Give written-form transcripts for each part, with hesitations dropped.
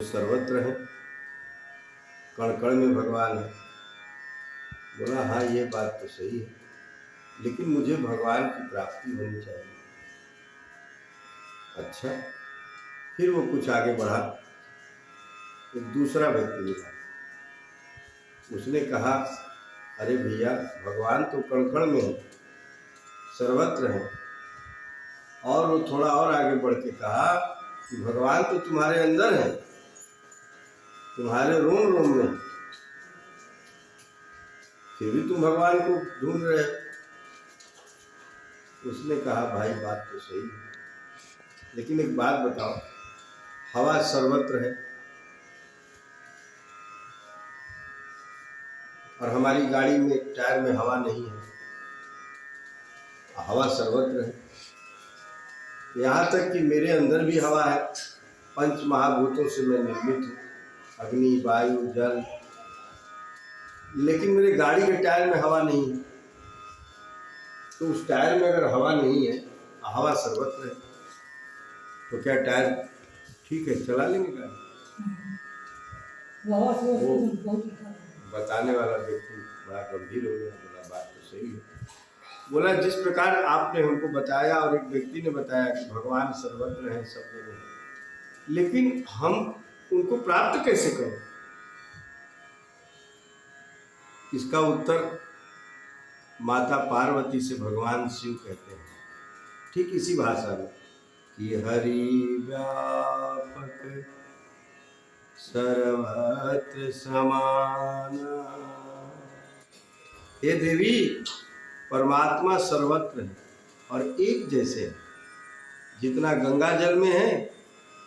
सर्वत्र है, कण कण में भगवान है। बोला हाँ ये बात तो सही है, लेकिन मुझे भगवान की प्राप्ति होनी चाहिए। अच्छा, फिर वो कुछ आगे बढ़ा। एक दूसरा व्यक्ति मिला, उसने कहा अरे भैया भगवान तो कण कण में है, सर्वत्र है। और वो थोड़ा और आगे बढ़ के कहा कि भगवान तो तुम्हारे अंदर है, तुम्हारे रोम रोम में, फिर भी तुम भगवान को ढूंढ रहे हो। उसने कहा भाई बात तो सही है, लेकिन एक बात बताओ, हवा सर्वत्र है और हमारी गाड़ी में टायर में हवा नहीं है, हवा सर्वत्र है। यहाँ तक कि मेरे अंदर भी हवा है, पंच महाभूतों से मैं निर्मित हूँ, अग्नि वायु जल, लेकिन मेरे गाड़ी के टायर में हवा नहीं है। तो उस टायर में अगर हवा नहीं है, हवा सर्वत्र है, तो क्या टायर ठीक है चला लेंगे गाड़ी? वो बताने वाला व्यक्ति बड़ा गंभीर हो गया। बोला बात तो सही है। बोला जिस प्रकार आपने हमको बताया और एक व्यक्ति ने बताया कि भगवान सर्वत्र है, सब जगह है, लेकिन हम उनको प्राप्त कैसे करें? इसका उत्तर माता पार्वती से भगवान शिव कहते हैं, ठीक इसी भाषा में कि हरि व्यापक सर्वत्र समान। हे देवी, परमात्मा सर्वत्र है और एक जैसे है। जितना गंगा जल में है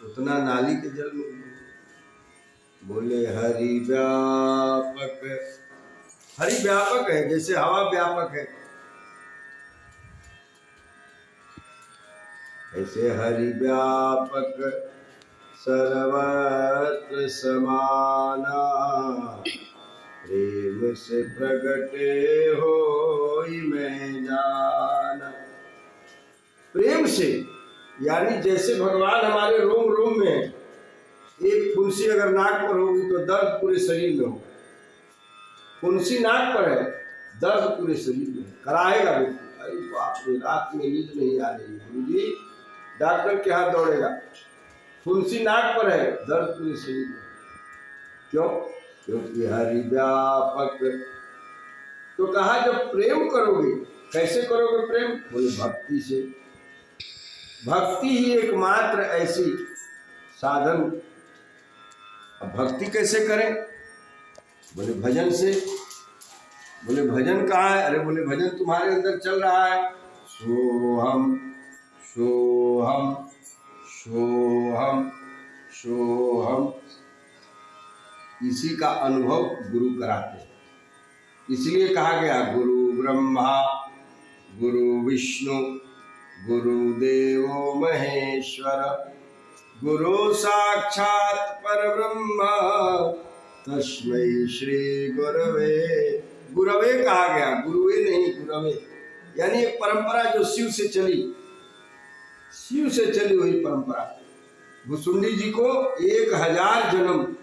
उतना नाली के जल में है। बोले हरि व्यापक, हरि व्यापक है, जैसे हवा व्यापक है, ऐसे हरि व्यापक सर्वत्र समाना। प्रेम से प्रगटे होई मैं जाना। प्रेम से यानी जैसे भगवान हमारे रोम रोम में है। एक फुंसी अगर नाक पर होगी तो दर्द पूरे शरीर में होगा। फुंसी नाक पर है, दर्द पूरे शरीर में कराएगा व्यक्ति। अरे बाप रे, रात में नींद नहीं आ रही, गुरुजी डॉक्टर के हाथ दौड़ेगा। फुंसी नाक पर है, दर्द पूरे शरीर में। क्यों? क्योंकि हरि व्यापक। तो कहा जब प्रेम करोगे, कैसे करोगे प्रेम? बोले भक्ति से। भक्ति ही एकमात्र ऐसी साधन। अब भक्ति कैसे करें? बोले भजन से। बोले भजन कहाँ है? अरे बोले भजन तुम्हारे अंदर चल रहा है। सोहम सोहम सोहम सोहम, इसी का अनुभव गुरु कराते हैं। इसलिए कहा गया गुरु ब्रह्मा गुरु विष्णु गुरुदेवो महेश्वर, गुरु साक्षात परब्रह्म तस्मै श्री गुरवे। गुरवे कहा गया, गुरुवे नहीं गुरवे, यानी एक परंपरा जो शिव से चली, शिव से चली हुई परंपरा। भुसुंडी जी को 1000 जन्म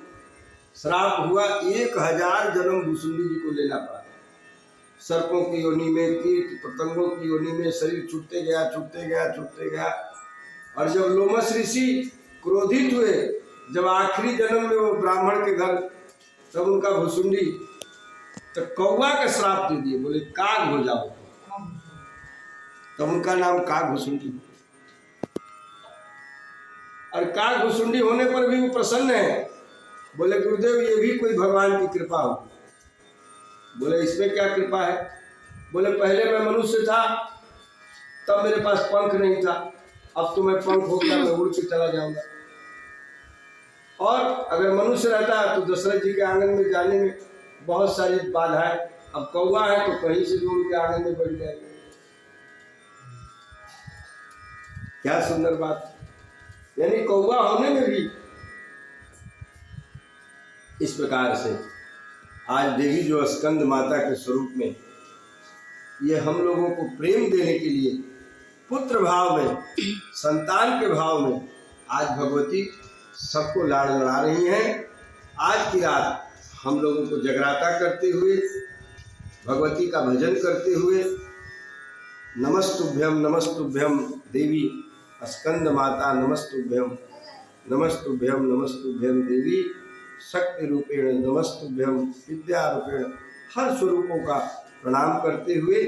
श्राप हुआ, 1000 जन्म भुसुंडी जी को लेना पड़ा। सर्पों की योनि में, कीट पतंगों की योनि में शरीर छूटते गया छूटते गया छूटते गया। और जब लोमस ऋषि क्रोधित हुए, जब आखिरी जन्म में वो ब्राह्मण के घर, तब उनका भुसुंडी तो कौवा का श्राप दे दिए, बोले काग हो जाओ। तब उनका नाम काग भुसुंडी। और काग भुसुंडी होने पर भी वो प्रसन्न है। बोले गुरुदेव ये भी कोई भगवान की कृपा हो। बोले इसमें क्या कृपा है? बोले पहले मैं मनुष्य था, तब मेरे पास पंख नहीं था, अब तो मैं पंख हो गया, मैं उड़ के चला जाऊंगा। और अगर मनुष्य रहता तो दशरथ जी के आंगन में जाने में बहुत सारी बाधाएं, अब कौवा है तो कहीं से भी उड़ के आंगन में बैठ जाएगा। क्या सुंदर बात। यानी कौवा होने में भी इस प्रकार से आज देवी जो स्कंद माता के स्वरूप में, ये हम लोगों को प्रेम देने के लिए पुत्र भाव में, संतान के भाव में आज भगवती सबको लाड़ लड़ा रही हैं। आज की रात हम लोगों को जगराता करते हुए, भगवती का भजन करते हुए, नमस्तुभ्यम देवी स्कंद माता, नमस्तुभ्यम नमस्तुभ्यम देवी शक्ति रूपेण, नमस्तुभ्यम विद्या रूपेण, हर स्वरूपों का प्रणाम करते हुए,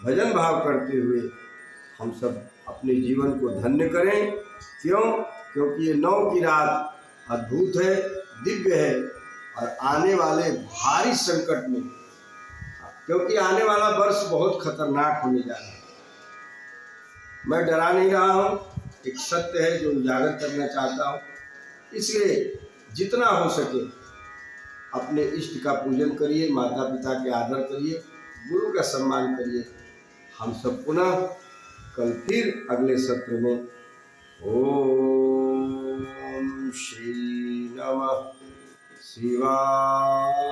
भजन भाव करते हुए हम सब अपने जीवन को धन्य करें। क्यों? क्योंकि ये 9 की रात अद्भुत है, दिव्य है, और आने वाले भारी संकट में, क्योंकि आने वाला वर्ष बहुत खतरनाक होने जा रहा है। मैं डरा नहीं रहा हूँ, एक सत्य है जो उजागर करना चाहता हूँ। इसलिए जितना हो सके अपने इष्ट का पूजन करिए, माता पिता के आदर करिए, गुरु का सम्मान करिए। हम सब पुनः कल फिर अगले सत्र में ओम श्री नमः शिवाय।